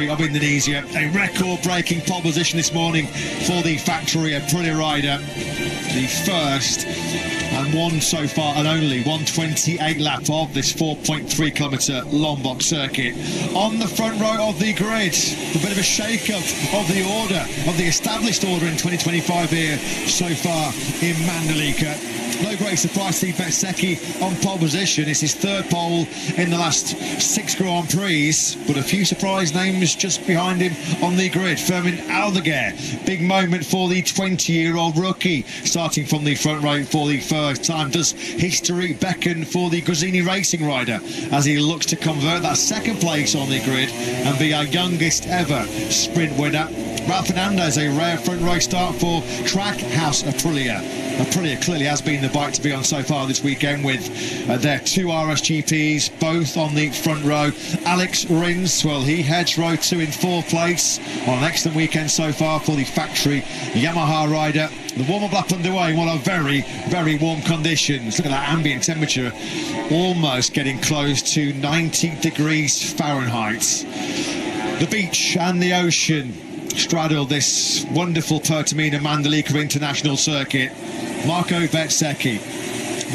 factory of Indonesia. A record-breaking pole position this morning for the factory Aprilia rider. The first and one so far and only 128 lap of this 4.3 kilometre Lombok circuit. On the front row of the grid, a bit of a shake-up of the order, of the established order in 2025 here so far in Mandalika. No great surprise to see Bezzecchi on pole position. It's his third pole in the last 6 Grand Prix, but a few surprise names just behind him on the grid. Fermin Aldeguer, big moment for the 20-year-old rookie, starting from the front row for the first time. Does history beckon for the Gresini racing rider as he looks to convert that second place on the grid and be our youngest ever sprint winner? Ralph Fernandez, a rare front row start for Trackhouse Aprilia. Aprilia clearly has been the bike to be on so far this weekend with their 2 RSGPs, both on the front row. Alex Rins, well, he heads row 2 in 4th place on an excellent weekend so far for the factory Yamaha rider. The warm-up lap underway in one of very, very warm conditions. Look at that ambient temperature, almost getting close to 90 degrees Fahrenheit. The beach and the ocean straddle this wonderful Pertamina Mandalika International Circuit. Marco Bezzecchi,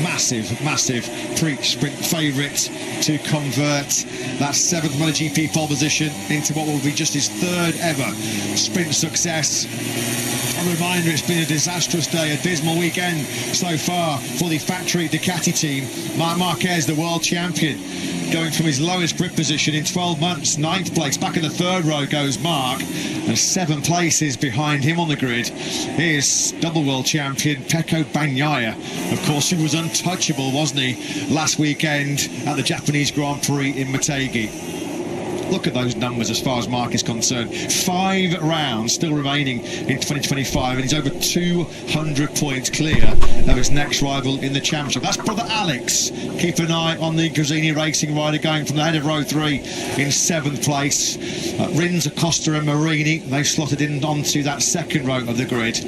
massive pre-sprint favourite to convert that 7th Motogp pole position into what will be just his 3rd ever sprint success. A reminder, it's been a disastrous day, a dismal weekend so far for the factory Ducati team. Marquez, the world champion, going from his lowest grip position in 12 months, 9th place. Back in the 3rd row goes Mark, and 7 places behind him on the grid is double world champion Pecco Bagnaia. Of course, he was untouchable, wasn't he, last weekend at the Japanese Grand Prix in Motogp. Look at those numbers as far as Mark is concerned. 5 rounds still remaining in 2025, and he's over 200 points clear of his next rival in the championship. That's brother Alex. Keep an eye on the Gresini racing rider going from the head of row 3 in 7th place. Rins, Acosta and Marini, they've slotted in onto that 2nd row of the grid.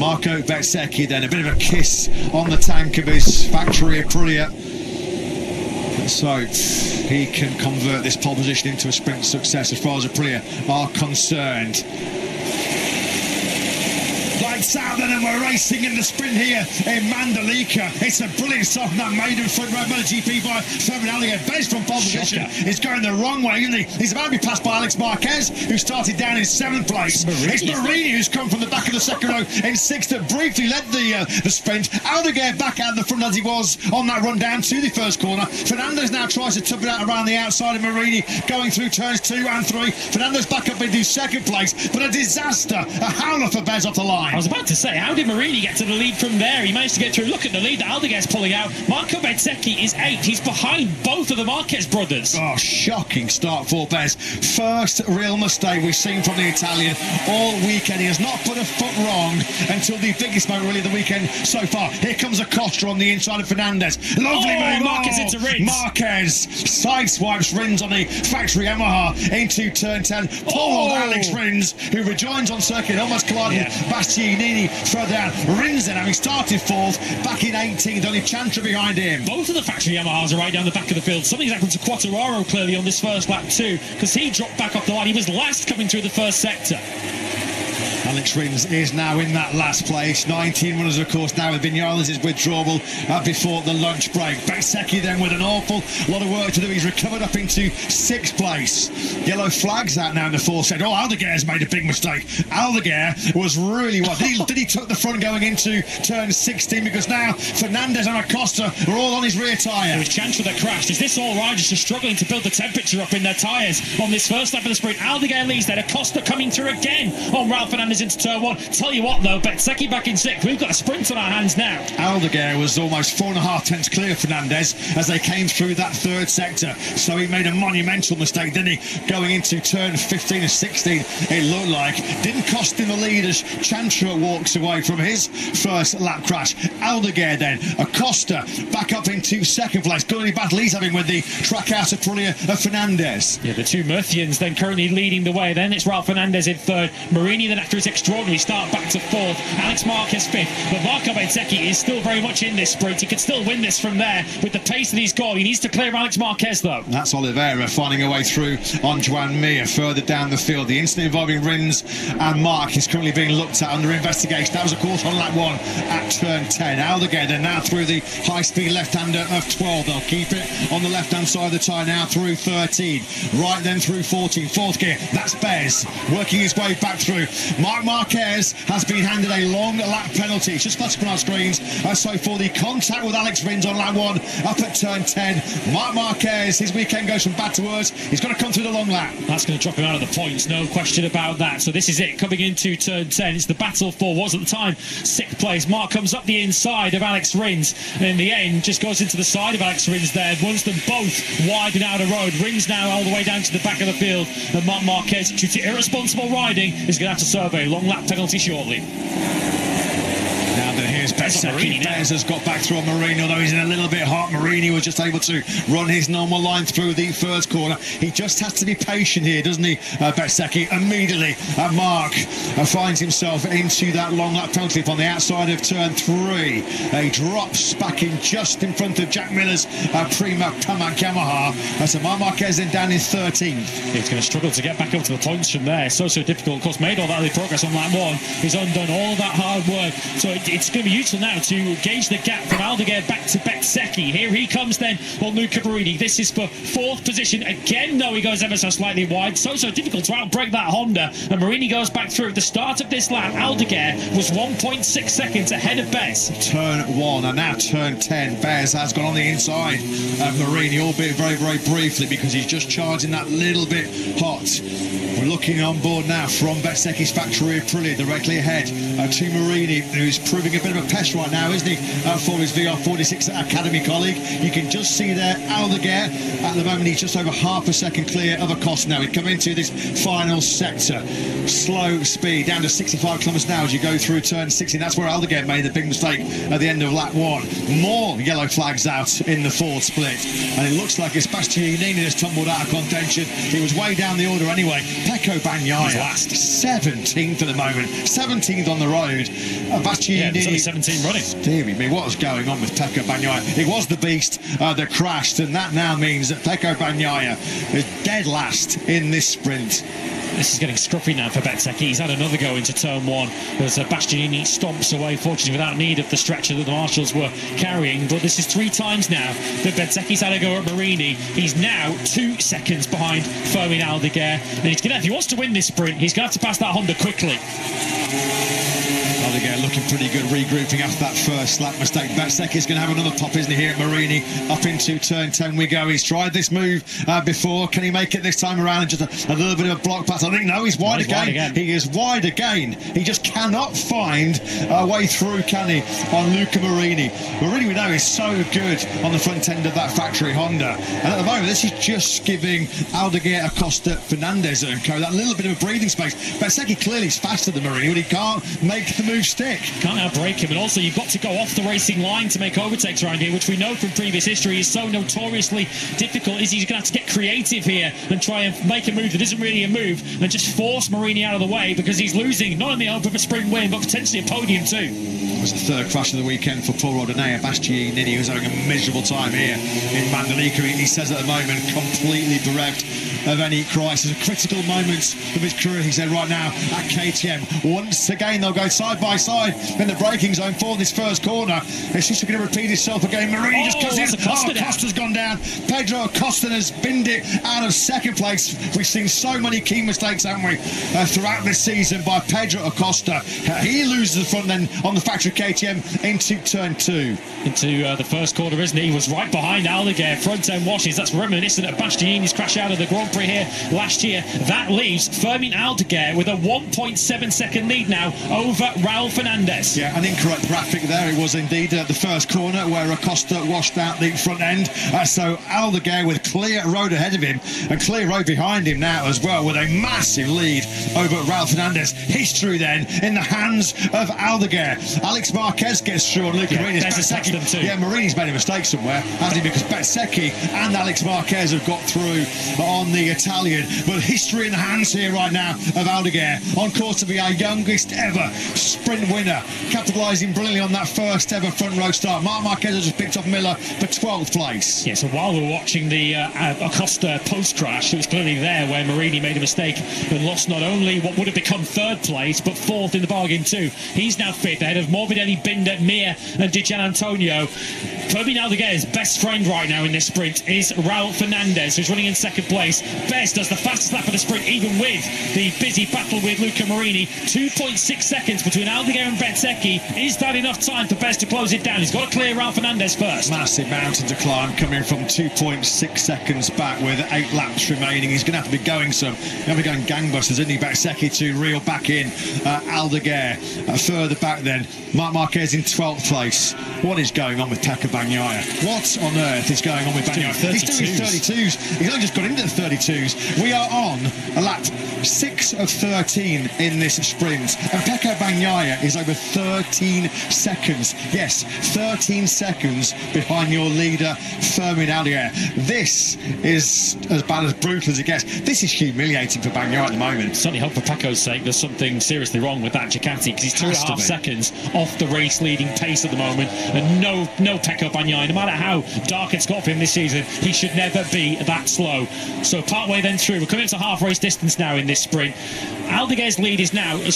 Marco Bezzecchi then, a bit of a kiss on the tank of his factory Aprilia, so he can convert this pole position into a sprint success as far as Aprilia are concerned. Lights out then, and we're racing in the sprint here in Mandalika. It's a brilliant start from that maiden front row Motogp by Fermin Aldeguer. Bez from pole position is going the wrong way, isn't he? He's about to be passed by Alex Marquez, who started down in 7th place. It's Marini who's come from the back of the 2nd row in 6th, that briefly led the sprint. Aldeguer back out in the front as he was on that run down to the 1st corner. Fernandez now tries to tough it out around the outside of Marini, going through turns 2 and 3. Fernandez back up into 2nd place, but a disaster, a howler for Bez off the line. I was about to say, how did Marini get to the lead from there? He managed to get through. Look at the lead that Aldeguer's pulling out. Marco Bezzecchi is 8th. He's behind both of the Marquez brothers. Oh, shocking start for Bez. First real mistake we've seen from the Italian all weekend. He has not put a foot wrong until the biggest moment really of the weekend so far. Here comes Acosta on the inside of Fernandez. Lovely move. Marquez into Rins. Marquez sideswipes Rins on the factory Yamaha into turn 10. Poor Alex Rins, who rejoins on circuit, almost collided with Bastianini further down. Rins then, having started 4th, back in 18th, only Chantra behind him. Both of the factory Yamahas are right down the back of the field. Something's happened to Quattararo clearly on this first lap too, because he dropped back off the line. He was last coming through the first sector. Alex Rins is now in that last place. 19 runners, of course, now with Vinales' withdrawal before the lunch break. Bezzecchi then with an awful lot of work to do. He's recovered up into 6th place. Yellow flags out now in the 4th set. Oh, Aldeguer's made a big mistake. Aldeguer was really well. Did he tuck the front going into turn 16? Because now Fernandez and Acosta are all on his rear tyre. It was Chantra that crashed. Is this all riders just struggling to build the temperature up in their tyres on this first lap of the sprint? Aldeguer leads there. Acosta coming through again on Ralph Fernandez into turn 1. Tell you what though, Bezzecchi back in 6th. We've got a sprint on our hands now. Aldeguer was almost 4.5 tenths clear of Fernandez as they came through that 3rd sector. So he made a monumental mistake, didn't he? Going into turn 15 and 16, it looked like. Didn't cost him the lead as Chantra walks away from his first lap crash. Aldeguer then, Acosta back up into 2nd place. Good battle he's having with the Trackhouse Aprilia of Fernandez. Yeah, the two Murcians then currently leading the way. Then it's Ralph Fernandez in 3rd. Marini then after his this extraordinary start back to fourth. Alex Marquez fifth, but Marco Bezzecchi is still very much in this sprint. He could still win this from there with the pace that he's got. He needs to clear Alex Marquez though. That's Oliveira finding a way through on Juan Mir further down the field. The incident involving Rins and Mark is currently being looked at under investigation. That was of course on lap 1 at turn 10. Aldeguer now through the high-speed left-hander of 12. They'll keep it on the left-hand side of the tyre now through 13. Right then through 14. Fourth gear, that's Bez working his way back through. Marc Marquez has been handed a long lap penalty. It's just flashed on our screens. So for the contact with Alex Rins on lap 1 up at turn 10, Marc Marquez, his weekend goes from bad to worse. He's got to come through the long lap. That's going to drop him out of the points, no question about that. So this is it, coming into turn 10. It's the battle for what was at the time 6th place. Mark comes up the inside of Alex Rins, and in the end just goes into the side of Alex Rins there. Runs them both wide and out of road. Rins now all the way down to the back of the field, and Marc Marquez, due to irresponsible riding, is going to have to serve a long lap penalty shortly. Now then, here's Bezzecchi. Bez has got back through on Marini, although he's in a little bit hot. Marini was just able to run his normal line through the first corner. He just has to be patient here, doesn't he, Bezzecchi? Immediately, Mark finds himself into that long lap penalty on the outside of turn 3. He drops back in just in front of Jack Miller's Prima Pamak Yamaha. So Marc Marquez then down in 13th. He's going to struggle to get back up to the points from there. So difficult. Of course, made all that early progress on lap 1. He's undone all of that hard work. So it's going to be useful now to gauge the gap from Aldeguer back to Bezzecchi. Here he comes then on Luca Marini. This is for 4th position. Again, no, he goes ever so slightly wide. So difficult to outbrake that Honda. And Marini goes back through. At the start of this lap, Aldeguer was 1.6 seconds ahead of Bez. Turn 1 and now turn 10. Bez has gone on the inside of Marini, albeit very, very briefly, because he's just charging that little bit hot. We're looking on board now from Bezzecchi's factory Aprilia directly ahead to Marini, who's proving a bit of a pest right now, isn't he, for his VR46 Academy colleague. You can just see there Aldeguer at the moment. He's just over half a second clear of Acosta now. We come into this final sector, slow speed down to 65 kilometers an hour as you go through turn 16. That's where Aldeguer made the big mistake at the end of lap 1. More yellow flags out in the Ford split, and it looks like it's Bastianini has tumbled out of contention. He was way down the order anyway. Pecco Bagnaia last 17th at the moment, 17th on the road. Bastianini, there's only 17 running. Dear me, what was going on with Pecco Bagnaia? It was the beast that crashed, and that now means that Pecco Bagnaia is dead last in this sprint. This is getting scruffy now for Bezzecchi. He's had another go into turn 1 as Bastianini stomps away, fortunately without need of the stretcher that the marshals were carrying. But this is 3 times now that Bezzecchi's had a go at Marini. He's now 2 seconds behind Fermin Aldeguer, and he's gonna, if he wants to win this sprint, he's going to have to pass that Honda quickly. Aldeguer looking pretty good, regrouping after that first lap mistake. Bezzecchi's going to have another pop, isn't he, here at Marini? Up into turn 10 we go. He's tried this move before. Can he make it this time around? And just a little bit of a block pass. I think, no, he's wide again. He is wide again. He just cannot find a way through, can he, on Luca Marini. Marini, we know, is so good on the front end of that factory Honda. And at the moment, this is just giving Aldeguer, Acosta, Fernandez and co that little bit of a breathing space. Bezzecchi clearly is faster than Marini, but he can't make the move stick. Can't outbreak him, and also you've got to go off the racing line to make overtakes around here, which we know from previous history is so notoriously difficult. He's going to have to get creative here and try and make a move that isn't really a move and just force Marini out of the way, because he's losing not only hope of a sprint win but potentially a podium too. It was the 3rd crash of the weekend for Paul Rodinea. Bastianini was having a miserable time here in Mandalika. He says at the moment completely bereft of any crisis. Critical moments of his career, he said, right now at KTM. Once again they'll go side by side in the braking zone for this first corner. It's just going to repeat itself again. Marini just comes in. Acosta's gone down. Pedro Acosta has binned it out of 2nd place. We've seen so many key mistakes, haven't we, throughout this season by Pedro Acosta. He loses the front then on the factory KTM into turn 2. Into the first corner, isn't he? He was right behind Aldeguer, front end washes. That's reminiscent of Bastianini's crash out of the Grand Prix here last year. That leaves Fermin Aldeguer with a 1.7 second lead now over Raul Fernandez. Yeah, an incorrect graphic there. It was indeed the first corner where Acosta washed out the front end. So Aldeguer with clear road ahead of him and clear road behind him now as well, with a massive lead over Raul Fernandez. History then in the hands of Aldeguer. Alex Marquez gets through on Luca Marini's Bezzecchi. Them too. Yeah, Marini's made a mistake somewhere, hasn't he? Because Bezzecchi and Alex Marquez have got through on the Italian, but history in the hands here right now of Aldeguer on course to be our youngest ever sprint winner, capitalising brilliantly on that first ever front row start. Marquez has just picked off Miller for 12th place. Yeah, so while we were watching the Acosta post-crash, it was clearly there where Marini made a mistake and lost not only what would have become third place, but fourth in the bargain too. He's now fifth ahead of Morbidelli, Binder, Mir and Di Gianantonio. Fermin Aldeguer's best friend right now in this sprint is Raul Fernandez, who's running in second place. Bez does the fastest lap of the sprint, even with the busy battle with Luca Marini. 2.6 seconds between Aldeguer and Bezzecchi. Is that enough time for Bez to close it down? He's got to clear Raul Fernandez first. Massive mountain to climb, coming from 2.6 seconds back with 8 laps remaining. He's going to have to be going some. He's going to be going gangbusters, isn't he? Bezzecchi to reel back in Aldeguer. Further back then, Marquez in 12th place. What is going on with Pecco Bagnaia? What on earth is going on with Bagnaia? He's doing 32s. He's only just got into the 32s. We are on a lap 6 of 13 in this sprint, and Pecco Bagnaia is over 13 seconds. Yes, 13 seconds behind your leader, Fermin Aldeguer. This is as bad, as brutal as it gets. This is humiliating for Bagnaia at the moment. Certainly hope for Pecco's sake there's something seriously wrong with that Ducati, because he's 2.5 seconds off the race leading pace at the moment, and no Pecco Bagnaia, no matter how dark it's got for him this season, he should never be that slow. So partway then through, we're coming up to half race distance now in this sprint. Aldeguer's lead is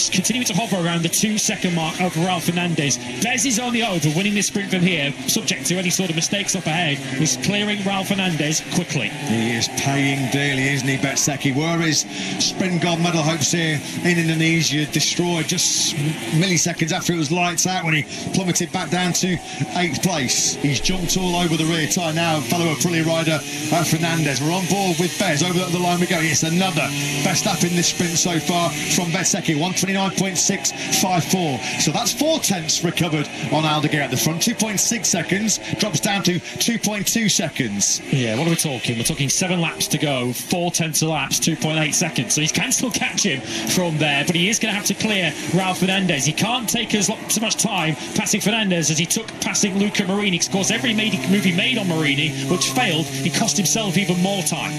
continuing to hover around the 2-second mark over Raul Fernandez. Bez is on the over, winning this sprint from here, subject to any sort of mistakes up ahead. He's clearing Raul Fernandez quickly. He is paying dearly, isn't he, Bezzecchi? Were his sprint gold medal hopes here in Indonesia destroyed just milliseconds after it was lights out when he plummeted back down to 8th place. He's jumped all over the rear tyre now, fellow Aprilia rider Fernandez. We're on board with Bez. Over the line we go. It's another best lap in this sprint so far from Bezzecchi, 1:29.654. So that's 4/10 recovered on Aldeguer at the front. 2.6 seconds drops down to 2.2 seconds. Yeah, what are we talking? We're talking 7 laps to go, 4/10 laps, 2.8 seconds. So he can still catch him from there, but he is going to have to clear Raul Fernandez. He can't take as much time passing Fernandez as he took passing Luca Marini. Of course, every move he made on Marini, which failed, he cost himself even more time.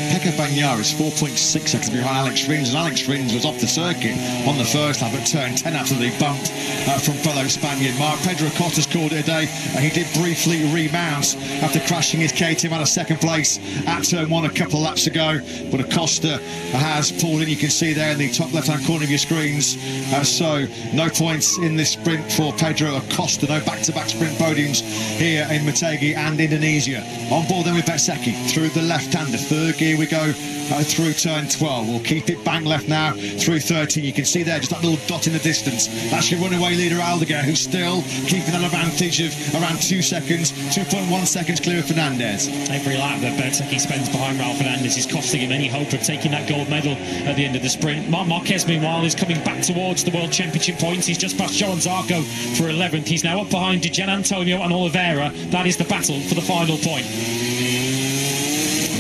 Pecco Bagnaia is 4.6 seconds behind Alex Rins, and Alex Rins was off the circuit on the first lap at turn 10 after the bump from fellow Spaniard Pedro Acosta's called it a day. He did briefly rebound after crashing his KTM out of second place at turn 1 a couple of laps ago, but Acosta has pulled in. You can see there in the top left-hand corner of your screens. So no points in this sprint for Pedro Acosta. No back-to-back sprint podiums here in Motogp and Indonesia. On board then with Bezzecchi through the left-hander. Third gear we go through turn 12. We'll keep it bang left now through 13. You can see there just that little dot in the distance. That's your runaway leader Aldeguer, who's still keeping that advantage of around 2 seconds, 2.1 seconds clear of Fernandez. Every lap that Bezzecchi spends behind Raul Fernandez is costing him any hope of taking that gold medal at the end of the sprint. Marquez, meanwhile, is coming back towards the World Championship points. He's just past Joan Zarco for 11th. He's now up behind Di Gianantonio and Oliveira. That is the battle for the final point.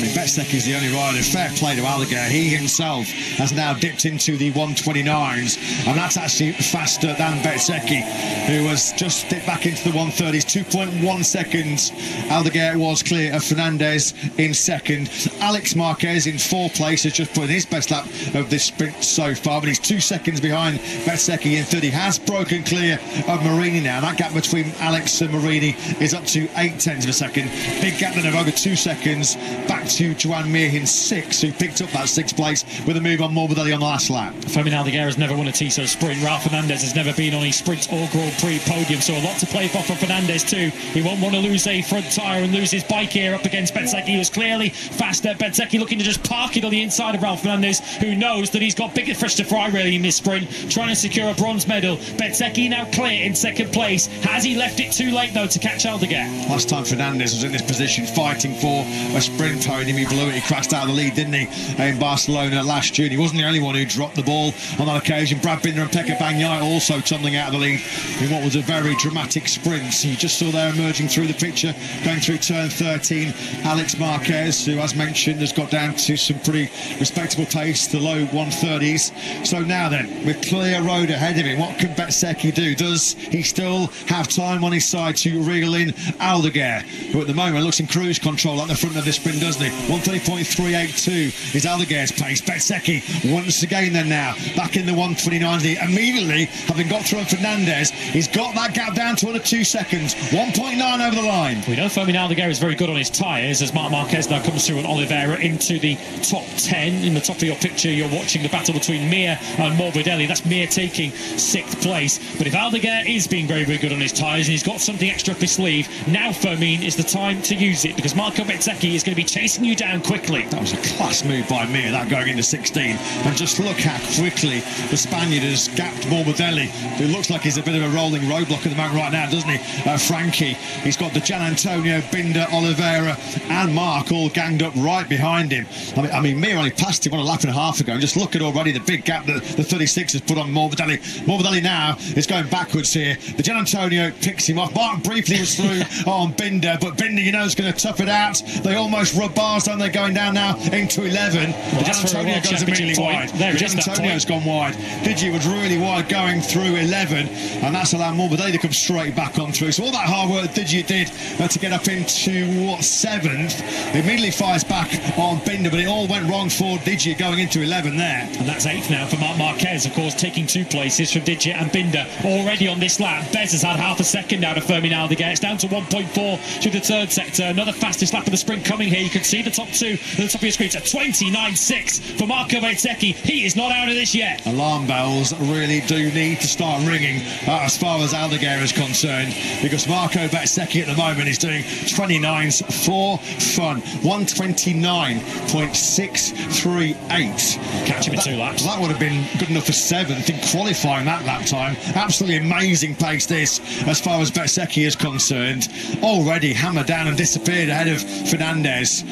Bezzecchi is the only rider. Fair play to Aldeguer. He himself has now dipped into the 129s, and that's actually faster than Bezzecchi, who has just dipped back into the 130s. 2.1 seconds Aldeguer was clear of Fernandez in second. Alex Marquez in 4th place has just put in his best lap of this sprint so far, but he's 2 seconds behind Bezzecchi in third. He has broken clear of Marini now. That gap between Alex and Marini is up to 0.8 of a second. Big gap then of over 2 seconds back to Joan Mir in 6th, who picked up that 6th place with a move on Morbidelli on the last lap. Fermin Aldeguer has never won a Tissot sprint. Raul Fernandez has never been on a sprint or Grand Prix podium, so a lot to play for Fernandez too. He won't want to lose a front tyre and lose his bike here up against Bezzecchi, who's clearly faster. Bezzecchi looking to just park it on the inside of Raul Fernandez, who knows that he's got bigger fish to fry really in this sprint, trying to secure a bronze medal. Bezzecchi now clear in 2nd place. Has he left it too late though to catch Aldeguer? Last time Fernandez was in this position fighting for a sprint podium, he blew it. He crashed out of the lead, didn't he, in Barcelona last June. He wasn't the only one who dropped the ball on that occasion. Brad Binder and Pecco Bagnaia also tumbling out of the lead in what was a very dramatic sprint. You just saw there emerging through the picture, going through turn 13, Alex Marquez, who, as mentioned, has got down to some pretty respectable pace, the low 130s. So now then, with clear road ahead of him, what can Bezzecchi do? Does he still have time on his side to reel in Aldeguer, who at the moment looks in cruise control at the front of this sprint, doesn't he? 130.382 is Aldeguer's pace. Bezzecchi once again then now back in the 129 lead. Immediately, having got through on Fernandez, he's got that gap down to under 2 seconds. 1.9 over the line. We know Fermin Aldeguer is very good on his tyres as Marquez now comes through on Oliveira into the top 10. In the top of your picture, you're watching the battle between Mir and Morbidelli. That's Mir taking 6th place. But if Aldeguer is being very, very good on his tyres and he's got something extra up his sleeve, now Fermin is the time to use it, because Marco Bezzecchi is going to be chasing you down quickly. That was a class move by Mir, that going into 16. And just look how quickly the Spaniard has gapped Morbidelli, who looks like he's a bit of a rolling roadblock at the moment right now, doesn't he? Frankie, he's got the Gian Antonio, Binder, Oliveira and Mark all ganged up right behind him. I mean Mir only passed him on a lap and a half ago, and just look at already the big gap that the 36 has put on Morbidelli. Morbidelli now is going backwards here. The Gian Antonio picks him off. Mark briefly was through on Binder, but Binder, you know, is going to tough it out. They almost rub bars down. They're going down now into 11. Well, Gian Antonio goes immediately wide. Gian Antonio's gone wide. Digi was really wide going through 11, and that's allowed Morbidelli to come straight back on through. So all that hard work that Digi did to get up into 7th, immediately fires back on Binder, but it all went wrong for Digi going into 11 there. And that's 8th now for Marquez, of course, taking 2 places from Digi and Binder already on this lap. Bez has had half a second out of Fermin Aldeguer. It's down to 1.4 through the 3rd sector. Another fastest lap of the sprint coming here. You can see the top 2 at the top of your screen. It's a 29.6 for Marco Bezzecchi. He is not out of this yet. Alarm bells really do need to start ringing as far as Aldeguer is concerned, because Marco Bezzecchi at the moment is doing 29s for fun. 129.638. Catch him in 2 laps. That would have been good enough for 7th in qualifying that lap time. Absolutely amazing pace this as far as Bezzecchi is concerned. Already hammered down and disappeared ahead of Fernandez.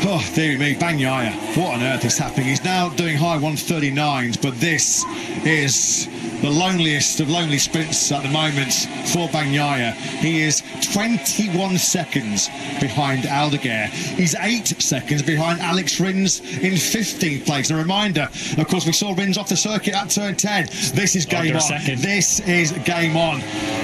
Oh, dearie me, Bagnaia. What on earth is happening? He's now doing high 139s, but this is the loneliest of lonely sprints at the moment for Bagnaia. He is 21 seconds behind Aldeguer. He's 8 seconds behind Alex Rins in 15th place. A reminder, of course, we saw Rins off the circuit at turn 10. This is game on. This is game on.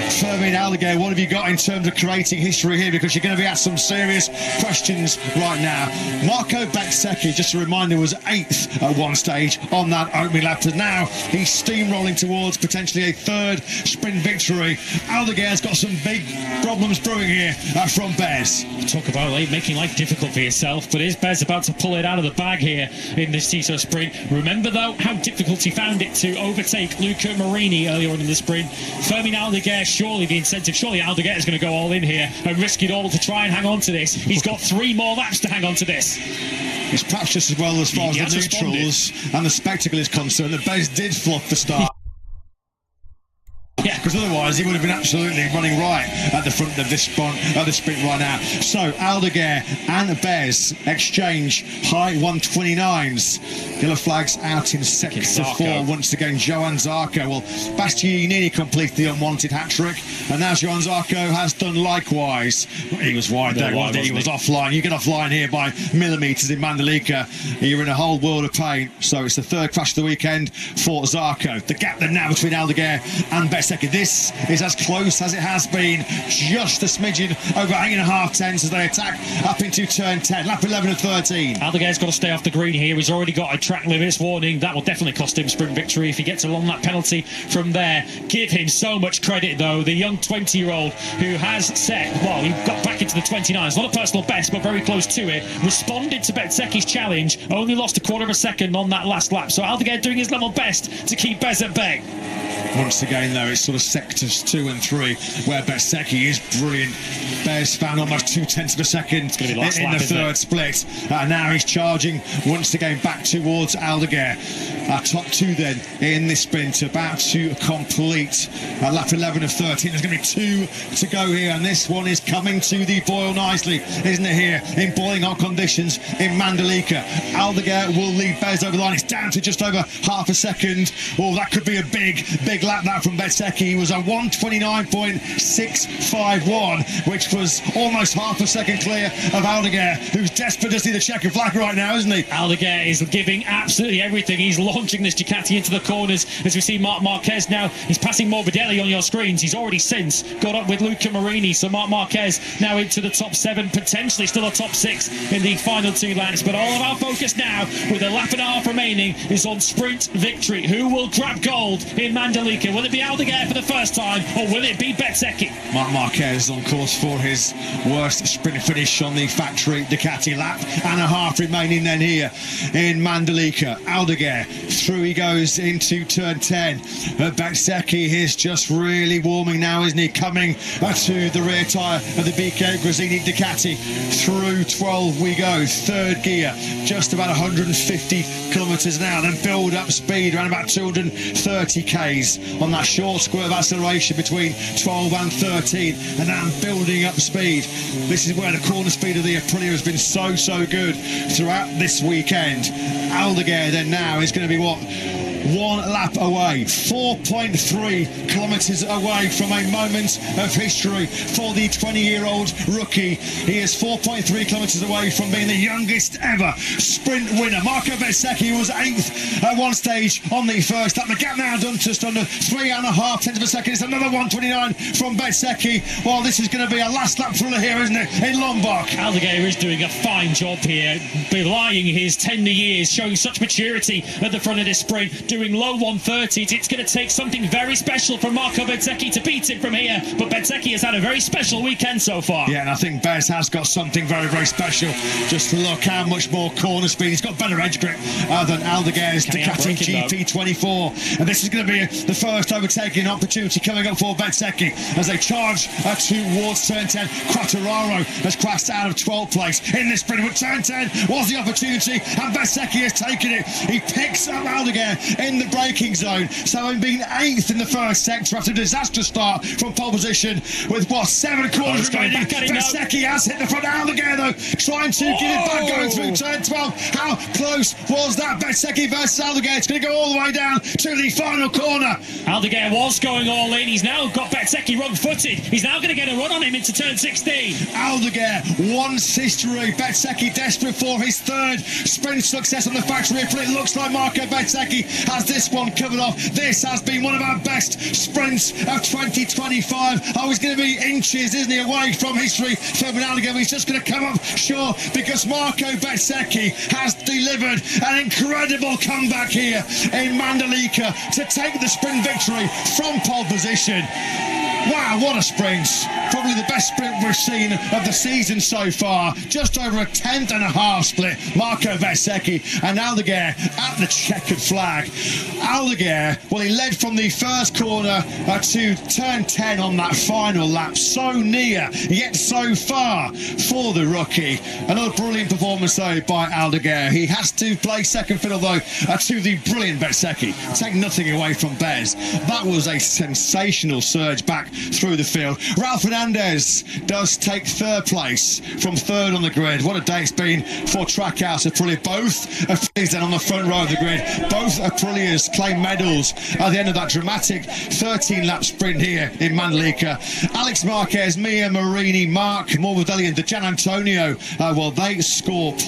Fermin Aldeguer, what have you got in terms of creating history here? Because you're going to be asked some serious questions right now. Marco Bezzecchi, just a reminder, was 8th at one stage on that opening lap. And now he's steamrolling towards potentially a 3rd sprint victory. Aldeguer's got some big problems brewing here from Bez. Talk about making life difficult for yourself, but is Bez about to pull it out of the bag here in this TISO sprint? Remember though how difficult he found it to overtake Luca Marini earlier on in the sprint. Fermin Aldeguer, surely the incentive, surely Aldeguer is going to go all in here and risk it all to try and hang on to this. He's got 3 more laps to hang on to this. It's perhaps just as well as far as the neutrals and the spectacle is concerned that Bez did flop the start. Yeah, because otherwise he would have been absolutely running right at the front of this sprint right now. So Aldeguer and Bez exchange high 129s. Yellow flags out in sector 4 once again. Johan Zarco. Well, Bastianini completed the unwanted hat-trick, and now Johan Zarco has done likewise. He was wide there, wasn't he? He was offline. You get offline here by millimetres in Mandalika, you're in a whole world of pain. So it's the 3rd crash of the weekend for Zarco. The gap then now between Aldeguer and Bezzecchi. This is as close as it has been, just a smidgen over 8.5 tenths as they attack up into turn 10, lap 11 of 13. Aldeguer's got to stay off the green here. He's already got a track limits warning. That will definitely cost him sprint victory if he gets a long lap penalty from there. Give him so much credit though, the young 20-year-old who has set, well, he got back into the 29s, not a personal best but very close to it, responded to Bezzecchi's challenge, only lost a 1/4 of a second on that last lap. So Aldeguer doing his level best to keep Bez at bay. Once again though, it's sort of sectors 2 and 3 where Bezzecchi is brilliant. Bez found almost 0.2 of a second in the 3rd split. Now he's charging once again back towards Aldeguer. Top 2 then in this sprint, about to complete lap 11 of 13. There's going to be 2 to go here, and this one is coming to the boil nicely, isn't it, here in boiling hot conditions in Mandalika. Aldeguer will lead Bez over the line. It's down to just over half a second. Oh, that could be a big lap that from Bezzecchi. was a 129.651, which was almost half a second clear of Aldeguer, who's desperate to see the checkered flag right now, isn't he? Aldeguer is giving absolutely everything. He's launching this Ducati into the corners as we see Marc Marquez now. He's passing Morbidelli on your screens. He's already since got up with Luca Marini, so Marc Marquez now into the top 7, potentially still a top 6 in the final 2 laps. But all of our focus now, with a lap and a half remaining, is on sprint victory. Who will grab gold in Mandalika? Will it be Aldeguer for the first time, or will it be Bezzecchi? Marc Marquez on course for his worst sprint finish on the factory Ducati. Lap and a half remaining then here in Mandalika. Aldeguer, through he goes into turn 10. Bezzecchi is just really warming now, isn't he? Coming to the rear tyre of the BK Gresini Ducati. Through 12 we go, 3rd gear, just about 150 kilometres an hour, then build up speed around about 230 k's on that short squirt of acceleration between 12 and 13, and then building up speed. This is where the corner speed of the Aprilia has been so good throughout this weekend. Aldeguer then now is going to be what? 1 lap away, 4.3 kilometres away from a moment of history for the 20-year-old rookie. He is 4.3 kilometres away from being the youngest ever sprint winner. Marco Bezzecchi was 8th at one stage on the first lap. The gap now done just under 3.5 tenths of a second. It's another 129 from Bezzecchi. Well, this is going to be a last lap thriller here, isn't it, in Lombok? Aldeguer is doing a fine job here, belying his tender years, showing such maturity at the front of this sprint, doing low 130s. It's going to take something very special from Marco Bezzecchi to beat it from here, but Bezzecchi has had a very special weekend so far. Yeah, and I think Bez has got something very special. Just to look how much more corner speed. He's got better edge grip than Aldeguer's Ducati GP24, and this is going to be the first overtaking opportunity coming up for Bezzecchi as they charge towards turn 10. Quattararo has crashed out of 12th place in this sprint, but turn 10 was the opportunity, and Bezzecchi has taken it. He picks up Aldeguer in the braking zone, so having been 8th in the first sector after a disastrous start from pole position with 7 corners remaining. Bezzecchi has hit the front. Aldeguer though trying to get it back, going through turn 12. How close was that? Bezzecchi versus Aldeguer. It's going to go all the way down to the final corner. Aldeguer was going all in. He's now got Bezzecchi wrong-footed. He's now going to get a run on him into turn 16. Aldeguer once history. Bezzecchi desperate for his 3rd sprint success on the factory. It looks like Marco Bezzecchi has this one covered off. This has been one of our best sprints of 2025. Oh, he's going to be inches, isn't he, away from history for Aldeguer. He's just going to come up short because Marco Bezzecchi has delivered an incredible comeback here in Mandalika to take the sprint victory from pole position. Wow, what a sprint. Probably the best sprint we've seen of the season so far. Just over a 10.5 split. Marco Bezzecchi and Aldeguer at the checkered flag. Aldeguer, well, he led from the first corner to turn 10 on that final lap. So near, yet so far for the rookie. Another brilliant performance, though, by Aldeguer. He has to play second fiddle, though, to the brilliant Bezzecchi. Take nothing away from Bez. That was a sensational surge back through the field. Ralph Fernandez does take 3rd place from 3rd on the grid. What a day it's been for Trackhouse Aprilia. Both Aprilias then on the front row of the grid. Both Aprilias claim medals at the end of that dramatic 13-lap sprint here in Mandalika. Alex Marquez, Mia Marini, Mark Morbidelli and Gian Antonio, well, they score